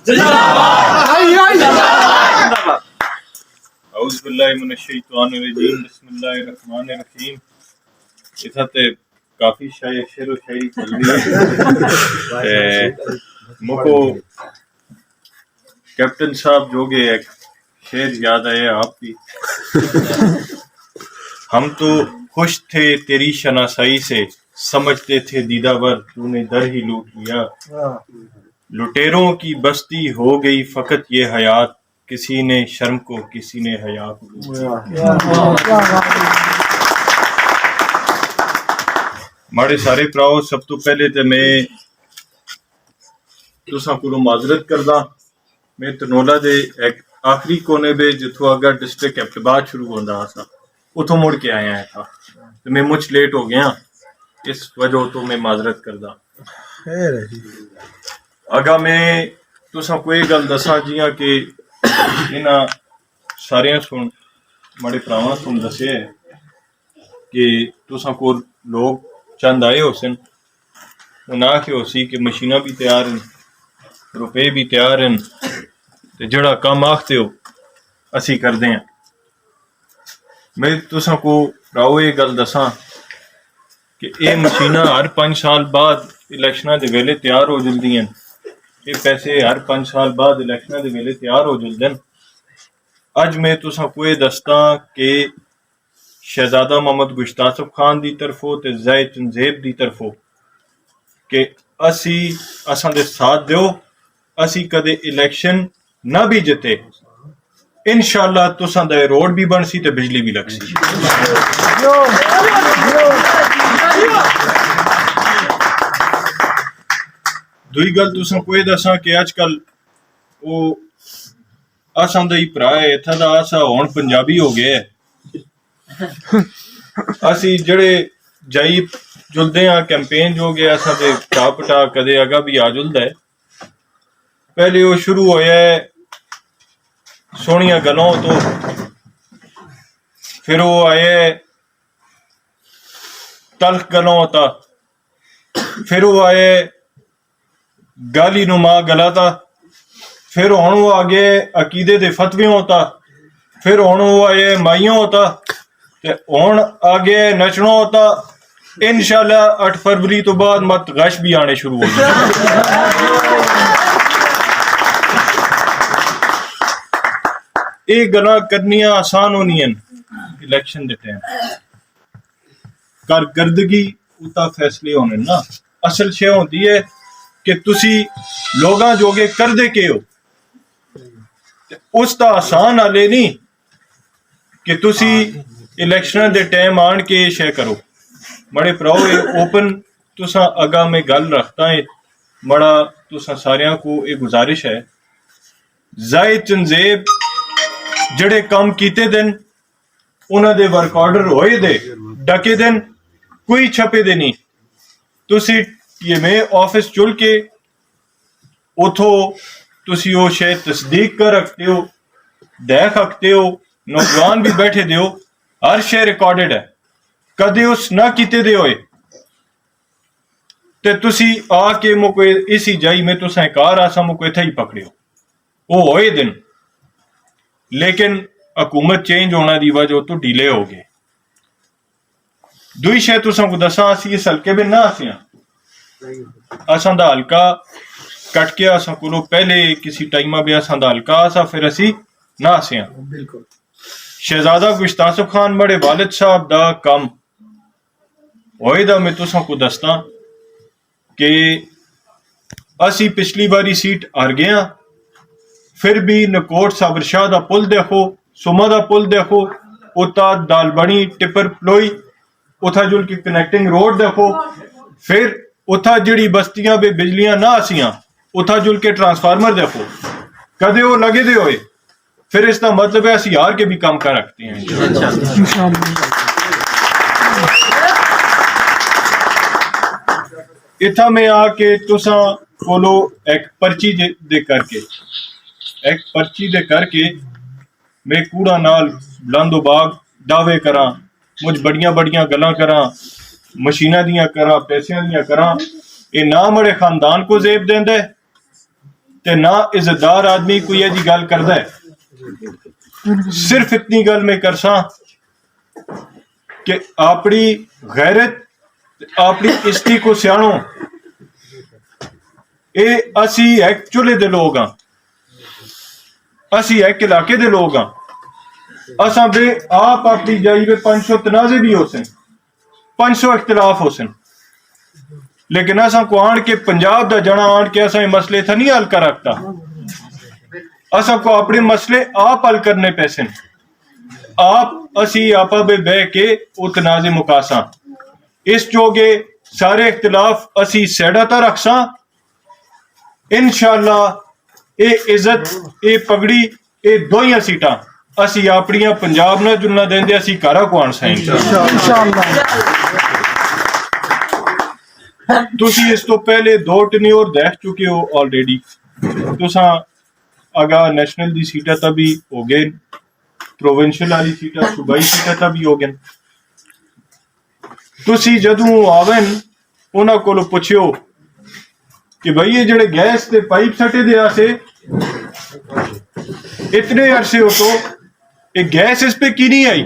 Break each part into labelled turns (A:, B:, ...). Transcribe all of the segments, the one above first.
A: औज़ु बिल्लाहि मिनश्शैतानिर्रजीम बिस्मिल्लाहिर्रहमानिर्रहीम। इत्थै ते काफी शेरो शायरी चल रही है। मुको कैप्टन साहब जोगे एक शेर याद आया आप भी। हम तो खुश थे तेरी शनासाई से, समझते थे दीदावर तूने दर ही लूट लिया। लुटेरों की बस्ती हो गई फकत ये हयात, किसी ने शर्म को किसी ने हया को लूट लिया। माड़े सारे भराओ, सब तो पहले तो मैं तुसां कोलों माजरत करदा। मैं तनोला दे एक आखिरी कोने पे जिथों अगर डिस्ट्रिक्ट एबटाबाद शुरू होंदा सा उथों मुड़ के आया था, तो मैं मुझ लेट हो गया, इस वजह तो मैं माजरत करदा। अगर मैं तुसां कोई गल दसा जियां कि इन्हां सारियां सुन माड़े भरावां सुन दसे कि तुसां को लोग चंद आए हो सन, उन्हें आखे हो सी कि मशीनां भी तैयार हैं, रुपए भी तैयार हैं, ते जड़ा कम आखते हो असी करते हैं। मैं तुसां को भराओ ये गल दसा कि ये मशीनां हर 5 साल बाद इलैक्शनां दे वेले तैयार हो जल्दियां, ये पैसे हर 5 साल बाद इलैक्शनां दे वेले तैयार हो जल्दन। अज मैं तुसां को ये दसदा कि शहजादा मोहम्मद गुश्तासफ खान दी तरफों ते ज़ैद चंजेब दी तरफों कि असी असां दे साथ दिओ, असी कदे इलैक्शन ना भी जिते, इंशाअल्लाह तुसां दा रोड भी बनसी ते बिजली भी लगसी। दूई गल तुसां को दसा कि अजकल वो असां दा ही भरा है इत्थां दा, असा हुण पंजाबी हो गए। असी जड़े जाई जुलदे हैं कैंपेन जो गए असा ते टापटा कदे अगा भी आ जुलदा है। पहले वो शुरू होया है सोहनिया गलों तो, फिर वो आए तल्ख गलों होता, फिर वो आए गाली नुमा गला था, फिर हुण वो आगे अकीदे दे फतवे होता, फिर हुण वो आए माइयों होता, ते हुण आगे नचना होता। इंशाअल्लाह 8 फरवरी तो बाद मत गश भी आने शुरू हो गए। ये गल्लां करनियां आसान होनियां इलैक्शन दे टाइम, कारकर्दगी उता फैसले होने ना। असल शे होंदी है कि तुसी लोगां जोगे करदे के हो, उस दा आसान हाले नहीं कि तुसी इलैक्शन दे टाइम आन के शे करो। बड़े भराओ ये ओपन तुसा अगा में गल रखता है, बड़ा तुसा सारियां को ये गुजारिश है, ज़ैद चंजेब जड़े काम कीते दिन उन्हां दे वर्क ऑर्डर होए दे डके दिन, कोई छपे दे नहीं। तुसी ये में ऑफिस चुल के उथो तुसी वो शे तस्दीक कर रखते हो, देख सकते हो, नौजवान भी बैठे दे हो, हर शे रिकॉर्डेड है। कदे उस ना कीते दे होए ते तुसी आके मुको इसी जाई में तुसा कार आसा मुको इत्थे ही पकड़ियो, वो होए दिन। लेकिन हुकूमत चेंज होने की वजह तो डिले हो गए। दुई शे तुसा को दसा, असी इस हल्के में ना आसियां, असां दा हल्का कट के असां कोलों पहले किसी टाइमा भी असां दा हल्का आसा, फिर असी ना आसियां। शहजादा गुश्तासफ खान बड़े वालिद साहब दा कम होए दा मैं तुसा को दसदा कि असी पिछली बारी सीट हार गया, फिर भी नकोट साबर शाह दा पुल देखो, सुमा दा पुल देखो, उता दालबनी टिपर प्लोई उथा जुल के कनेक्टिंग रोड देखो, फिर उथा जड़ी बस्तियां बे बिजलियां ना आसियां उथा जुल के ट्रांसफार्मर देखो, कदे वो लगे दे होए। फिर इसका मतलब है असी हार के भी काम कर रखते हैं। इथा में आके तुसा बोलो एक पर्ची दे करके मैं कूड़ा नाल बुलंदो बाग दावे करा, मुझ बड़ियां बड़ियां गल्लां करा, मशीनां दियां करा, पैसियां दियां करा, ये ना मड़े खानदान को जेब देंदे ते ना इज्जतदार आदमी कोई ऐसी गल करदा है। सिर्फ इतनी गल मैं करसा कि अपनी गैरत अपनी इज्जती को सियाणो। ये असी एक चुले दे लोग हाँ, असी एक इलाके दे लोग हाँ। असा बे आप अपनी जाई वे 500 तनाजे भी हो सन, 500 इख्तिलाफ हो सन, लेकिन असा को आन के पंजाब दा जना आन के असा मसले था नहीं हल कर रखता। असा को अपने मसले आप हल करने पैसे आप असी आपा बे बह के वो तनाजे मुकासा। इस जोगे सारे इख्तिलाफ असी सैडा ता रखसा। इंशाअल्लाह ये इज्जत ये पगड़ी ये दोइयां सीटां असी अपनियां पंजाब न जुलना देंदे असी घरा को आन सा इंशाअल्लाह। तुसी इस तो पहले 2 टन्योर देख चुके हो ऑलरेडी। तुसा अगा नेशनल दी सीटा ता भी हो गए, प्रोविंशियल वाली सीटा सूबाई सीटा ता भी हो गए। तुसी जदों आवन उन्हां कोलों पुछियो कि भाई ये जेड़े गैस के पाइप सटे दे आसे इतने अरसे हो तो ये गैस इस पे की नहीं आई।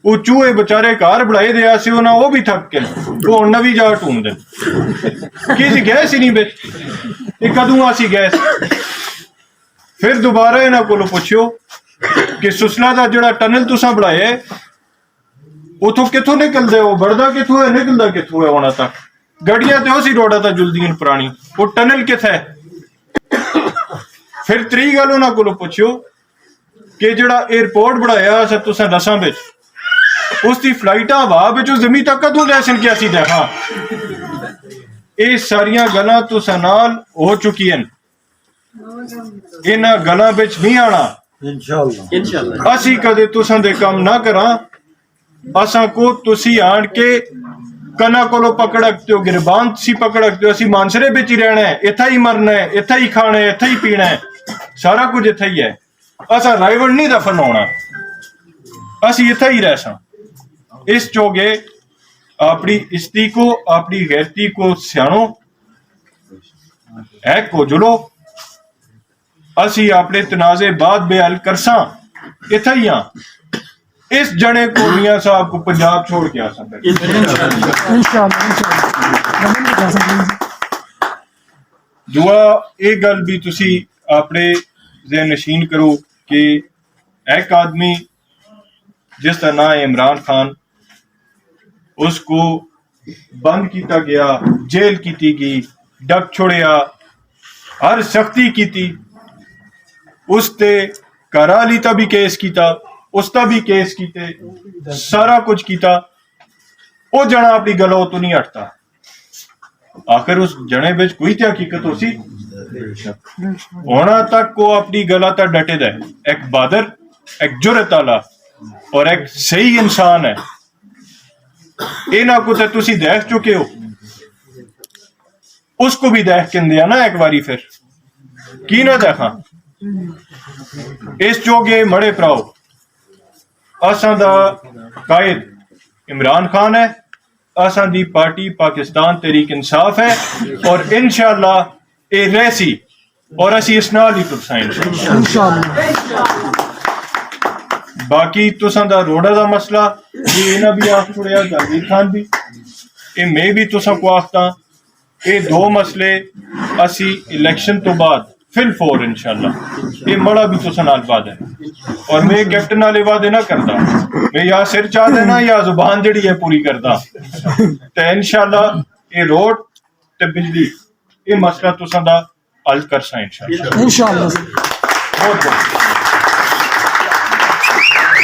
A: वो चूहे बेचारे घर बनाए दे आसे उन्हें वो भी थक के वो नवी जगह ढूंढ दे कि गैस ही नहीं बेच ये कदों आसी गैस। फिर दोबारा इन्हां कोलों पुछियो कि सुसला का जो टनल तुसा बनाया उतों कितों निकलदे हो, बढ़दा कितों है निकलदा कितों है होना तक। गड्डियां तो उसी रोडा तक जुलदियां पुरानी, वो टनल किथे है। फिर त्री गल उन्हां कोलों पुछियो कि जिहड़ा एयरपोर्ट बनाया असां तुसां दसां विच उसकी फ्लाइटां हवा विच जमीन तक कदों लै सन कि असीं देखा। ये सारियां गल्लां तुसां नाल हो चुकियां, इन्हां गल्लां विच नहीं आना इंशाअल्लाह। असीं कदे तुसां दे काम ना करां। असां को तुसी आन के कना कोलों पकड़ रखते हो, गिरबान सी पकड़ रखते हो। असी मानसरे बिच ही रहना है, इत्था ही मरना है, इत्था ही खाना है, इत्था ही पीना है, सारा कुछ इत्था ही है। असा राइवल नहीं दफन होना, असी इत्था ही रहसा। इस जोगे अपनी इज्जती को अपनी गैरती को सियाणो, एक को जुलो। असी अपने तनाजे बाद बेहल करसा इत्था ही हाँ। इस जने को मियां साहब को पंजाब छोड़ के आ सकते दुआ। ये गल भी तुसी अपने ज़हन नशीन करो कि एक आदमी जिसका नाम है इमरान खान, उसको बंद किया गया, जेल की गई, डक छोड़िया, हर सख्ती की थी। उसते कराली ता भी केस किया, उसका भी केस कीते, सारा कुछ किया। वो जना अपनी गलों तो नहीं हटता। आखिर उस जने बिच कोई तो हकीकत हो सी होना तक को अपनी गला तक डटे दे। एक बहादुर, एक जुरत वाला और एक सही इंसान है। इन्हां को तो तुसी देख चुके हो, उसको भी देख के दिया ना एक बारी, फिर की ना देखा। इस जोगे मड़े भराओ असां दा कायद इमरान खान है, असां दी पार्टी पाकिस्तान तहरीक इंसाफ है और इंशाअल्लाह ये रहसी और असी इस नाल ही तुरसा इंशाअल्लाह। बाकी तुसां दा रोड़ा दा मसला ये इन्हां भी आख छुड़िया, जावेद खान भी, ये मैं भी तुसां को आखता। ये 2 मसले असी इलेक्शन तो बाद फिल 4 इंशाअल्लाह ये मड़ा भी तुसां नाल बाद है। और मैं कैप्टन वाले वादे ना करता, मैं या सिर चाह देना या जुबान जड़ी है पूरी करता। तो इंशाअल्लाह ये रोड ते बिजली ये मसला तुसां दा हल करसा इंशाअल्लाह। बहुत बहुत